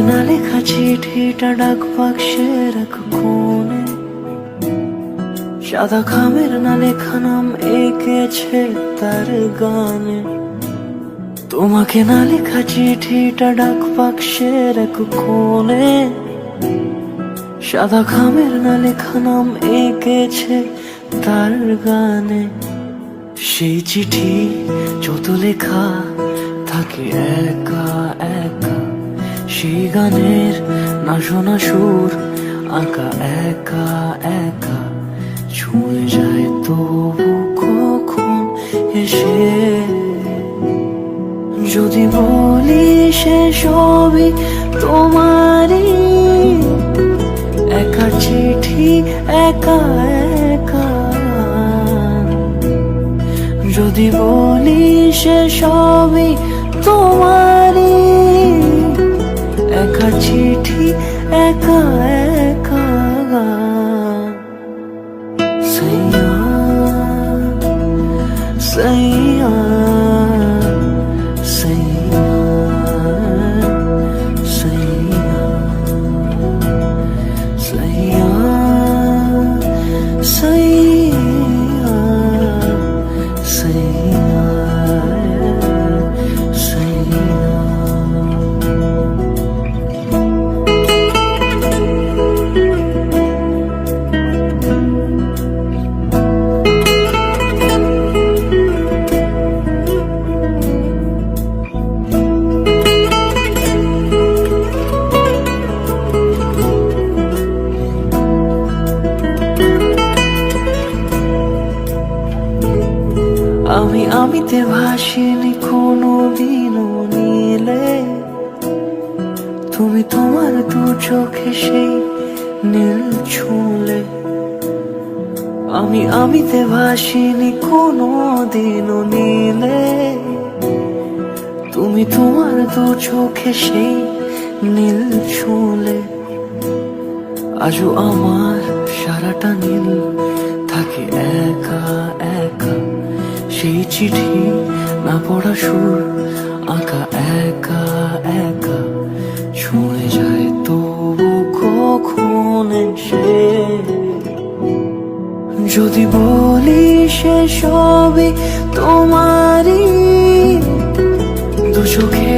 না লেখা চিঠিটা ডাক বাক্সের এক কোণে, সাদা খামের না লেখা নাম এঁকেছে তার গানে। তোমাকে না লেখা চিঠিটা ডাক বাক্সের এক কোণে, সাদা খামের না লেখা নাম এঁকেছে তার গানে। সেই চিঠি যত লেখা থাকে একা একা, সেই গানের না শোনা সুর আঁকা একা একা, ছুঁয়ে যায় তবু কখন এসে। যদি বলি সে সবই তোমারই, একা চিঠি একা একা। যদি বলি সে সবই তোমারই, একা চিঠি একা একা। সাইয়া সাইয়া সাইয়া সাইয়া সাইয়া সাইয়া সাইয়া সাইয়া। আমিতে ভাসিনি কোনো দিনও নীলে, তুমি তোমার দু চোখে সেই নীল ছুঁলে। আমিতে ভাসিনি কোনো দিনও নীলে, তুমি তোমার দু চোখে সেই নীল ছুঁলে। আজও আমার সারাটা নীল থাকে একা একা, সেই চিঠি না পড়া সুর আঁকা একা একা, ছুঁয়ে যায় তবু কখন এসে। যদি বলি সে সবই তোমারই, দু চোখে